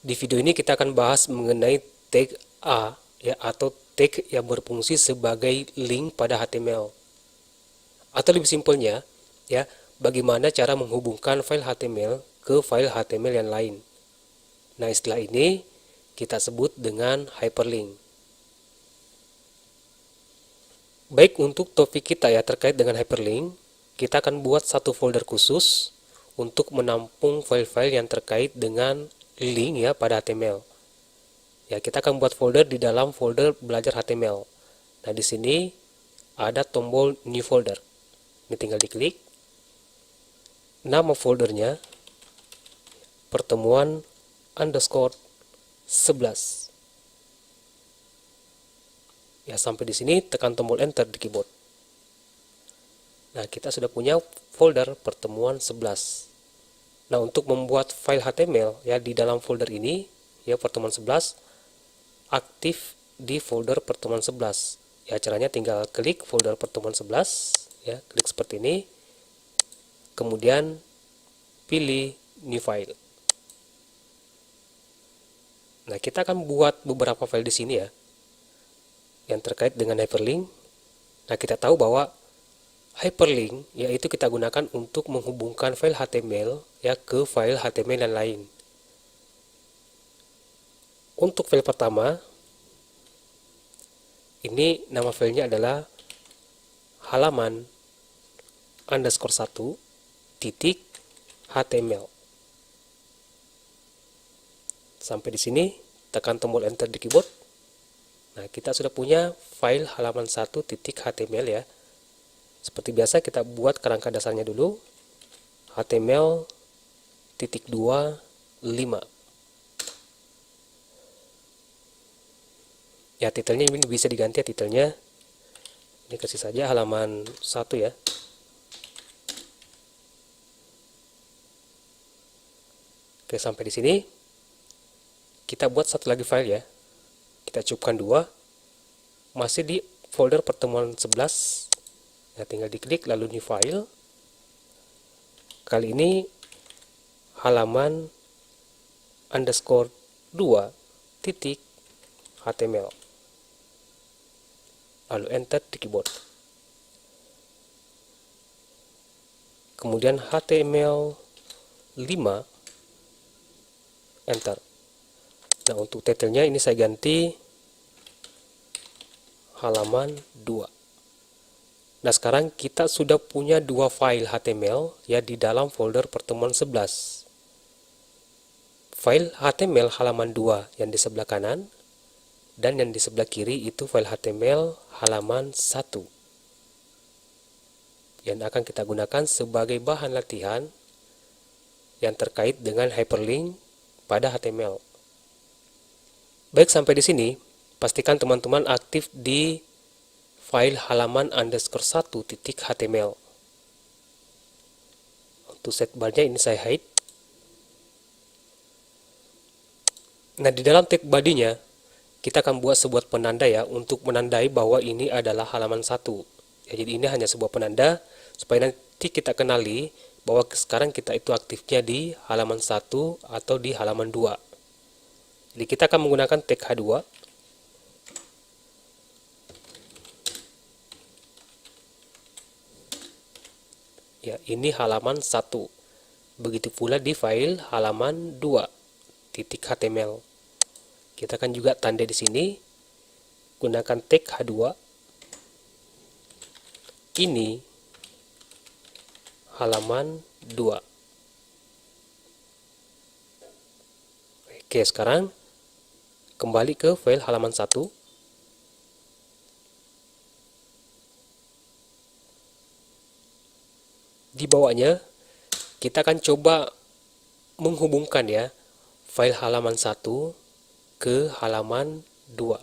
Di video ini kita akan bahas mengenai tag A ya, atau tag yang berfungsi sebagai link pada HTML. Atau lebih simpelnya ya, bagaimana cara menghubungkan file HTML ke file HTML yang lain. Nah, istilah ini kita sebut dengan hyperlink. Baik, untuk topik kita ya terkait dengan hyperlink, kita akan buat satu folder khusus untuk menampung file-file yang terkait dengan link ya pada HTML. Ya, kita akan buat folder di dalam folder belajar HTML. Nah, di sini ada tombol new folder. Ini tinggal diklik. Nama foldernya pertemuan underscore 11. Ya, sampai di sini tekan tombol enter di keyboard. Nah, kita sudah punya folder pertemuan 11. Nah, untuk membuat file HTML ya di dalam folder ini ya pertemuan 11 aktif di folder pertemuan 11. Ya, caranya tinggal klik folder pertemuan 11 ya, klik seperti ini. Kemudian pilih new file. Nah, kita akan buat beberapa file di sini ya yang terkait dengan hyperlink. Nah, kita tahu bahwa hyperlink yaitu kita gunakan untuk menghubungkan file HTML ya ke file HTML yang lain. Untuk file pertama, ini nama filenya adalah halaman underscore 1 titik HTML. Sampai di sini tekan tombol enter di keyboard. Nah, kita sudah punya file halaman 1 titik HTML ya. Seperti biasa kita buat kerangka dasarnya dulu. HTML titik 2 5. Ya, titelnya ini bisa diganti ya titelnya. Ini kasih saja halaman 1 ya. Oke, sampai di sini kita buat satu lagi file ya. Kita cukupkan 2. Masih di folder pertemuan 11. Ya, tinggal diklik lalu new file. Kali ini halaman underscore 2 titik HTML. Lalu enter di keyboard. Kemudian HTML 5 enter. Nah, untuk titlenya ini saya ganti halaman 2. Nah, sekarang kita sudah punya dua file HTML ya di dalam folder pertemuan 11. File HTML halaman 2 yang di sebelah kanan dan yang di sebelah kiri itu file HTML halaman 1 yang akan kita gunakan sebagai bahan latihan yang terkait dengan hyperlink pada HTML. Baik, sampai di sini pastikan teman-teman aktif di file halaman underscore 1 titik HTML. Untuk set barnya ini saya hide. Nah, di dalam tag body-nya kita akan buat sebuah penanda ya untuk menandai bahwa ini adalah halaman 1. Ya, jadi ini hanya sebuah penanda supaya nanti kita kenali bahwa sekarang kita itu aktifnya di halaman 1 atau di halaman 2. Jadi kita akan menggunakan tag H2. Ya, ini halaman 1. Begitu pula di file halaman 2 titik HTML. Kita akan juga tanda di sini gunakan tag H2. Ini halaman 2. Oke, sekarang kembali ke file halaman 1. Di bawahnya kita akan coba menghubungkan ya file halaman 1 ke halaman 2.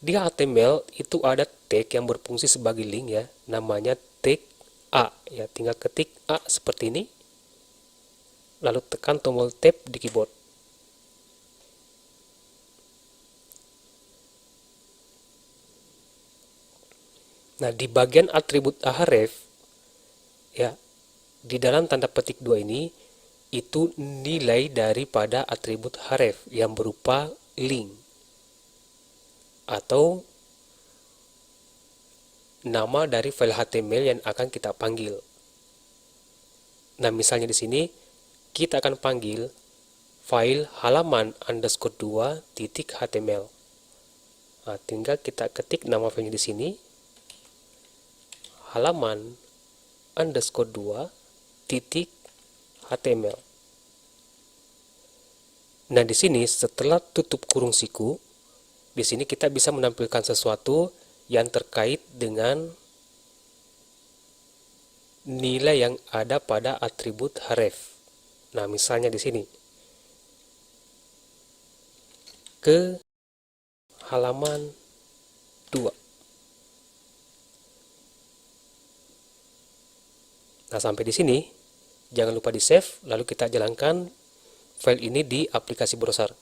Di HTML itu ada tag yang berfungsi sebagai link ya, namanya tag A ya. Tinggal ketik A seperti ini. Lalu tekan tombol tab di keyboard. Nah, di bagian atribut ahref ya, di dalam tanda petik 2 ini itu nilai daripada atribut href yang berupa link atau nama dari file HTML yang akan kita panggil. Nah, misalnya di sini kita akan panggil file halaman underscore 2 titik HTML. Nah, tinggal kita ketik nama filenya di sini, halaman underscore 2 titik HTML. Nah, di sini setelah tutup kurung siku, di sini kita bisa menampilkan sesuatu yang terkait dengan nilai yang ada pada atribut href. Nah, misalnya di sini ke halaman 2. Nah, sampai di sini jangan lupa di save, lalu kita jalankan file ini di aplikasi browser.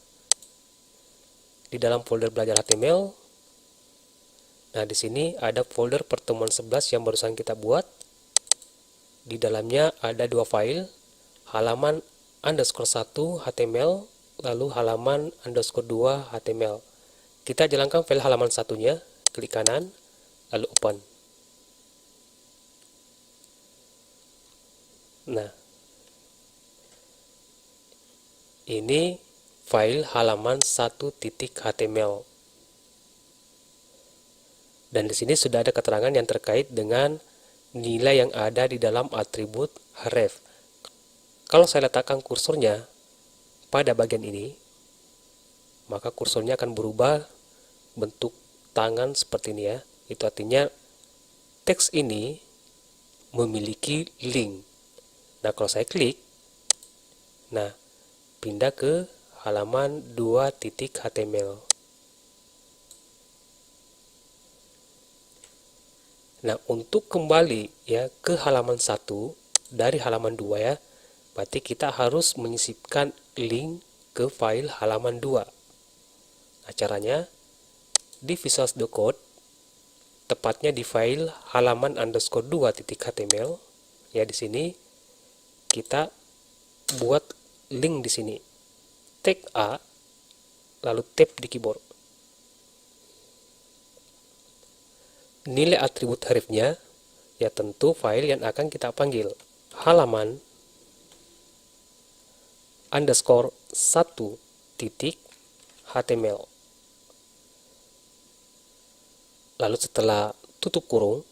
Di dalam folder belajar HTML, nah di sini ada folder pertemuan 11 yang barusan kita buat. Di dalamnya ada dua file, halaman underscore 1 HTML, lalu halaman underscore 2 HTML. Kita jalankan file halaman satunya, klik kanan, lalu open. Nah, ini file halaman 1.html. Dan di sini sudah ada keterangan yang terkait dengan nilai yang ada di dalam atribut href. Kalau saya letakkan kursornya pada bagian ini, maka kursornya akan berubah bentuk tangan seperti ini ya. Itu artinya teks ini memiliki link. Nah, kalau saya klik, nah pindah ke halaman 2.html. Nah, untuk kembali ya ke halaman 1 dari halaman 2 ya, berarti kita harus menyisipkan link ke file halaman 2. Nah, caranya di Visual Studio Code, tepatnya di file halaman underscore 2.html ya, di sini kita buat link di sini. Tag A, lalu tab di keyboard. Nilai atribut hrefnya ya tentu file yang akan kita panggil, halaman underscore 1 titik html. Lalu setelah tutup kurung,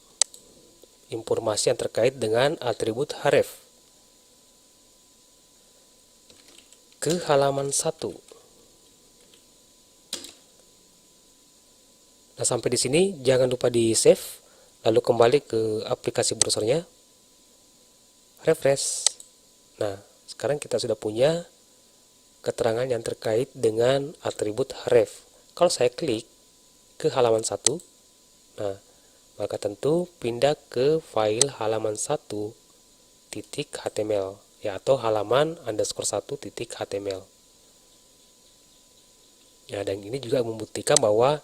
informasi yang terkait dengan atribut href ke halaman 1. Nah, sampai di sini jangan lupa di save, lalu kembali ke aplikasi browsernya, refresh. Nah, sekarang kita sudah punya keterangan yang terkait dengan atribut href. Kalau saya klik ke halaman 1, nah maka tentu pindah ke file halaman 1.html ya, atau halaman underscore 1.html. Ya, dan ini juga membuktikan bahwa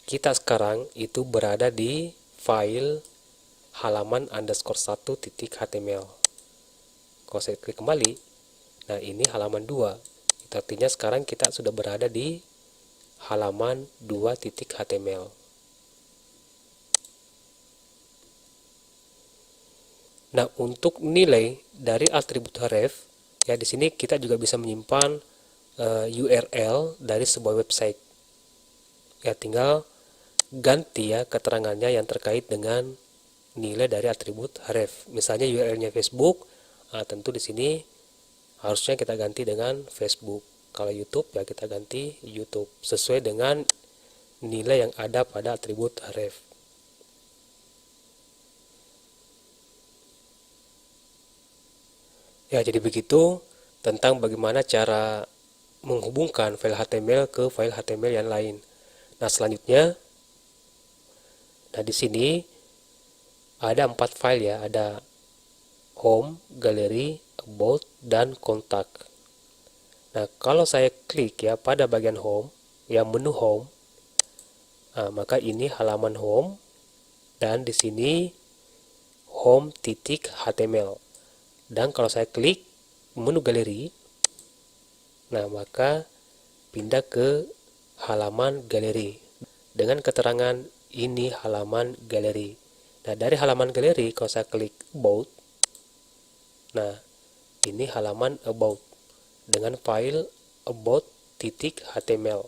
kita sekarang itu berada di file halaman underscore 1.html. Kalau saya klik kembali, nah ini halaman 2. Itu artinya sekarang kita sudah berada di halaman 2.html. Nah, untuk nilai dari atribut href, ya di sini kita juga bisa menyimpan URL dari sebuah website. Ya, tinggal ganti ya keterangannya yang terkait dengan nilai dari atribut href. Misalnya URL-nya Facebook, tentu di sini harusnya kita ganti dengan Facebook. Kalau YouTube ya kita ganti YouTube sesuai dengan nilai yang ada pada atribut href. Ya, jadi begitu tentang bagaimana cara menghubungkan file HTML ke file HTML yang lain. Nah, selanjutnya, nah di sini ada 4 file ya, ada home, gallery, about, dan contact. Nah, kalau saya klik ya pada bagian home, ya menu home, maka ini halaman home, dan di sini home.html. Dan kalau saya klik menu galeri. Nah, maka pindah ke halaman galeri dengan keterangan ini halaman galeri. Nah, dari halaman galeri kalau saya klik about, nah ini halaman about dengan file about.html.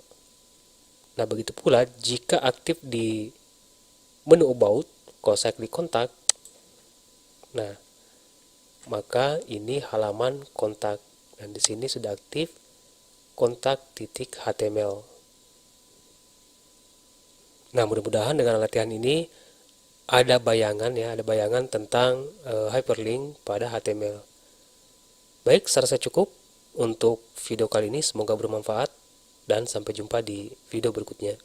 Nah, begitu pula jika aktif di menu about, kalau saya klik kontak, nah maka ini halaman kontak, dan di sini sudah aktif kontak.html. Nah, mudah-mudahan dengan latihan ini ada bayangan tentang hyperlink pada HTML. Baik, saya rasa cukup untuk video kali ini, semoga bermanfaat dan sampai jumpa di video berikutnya.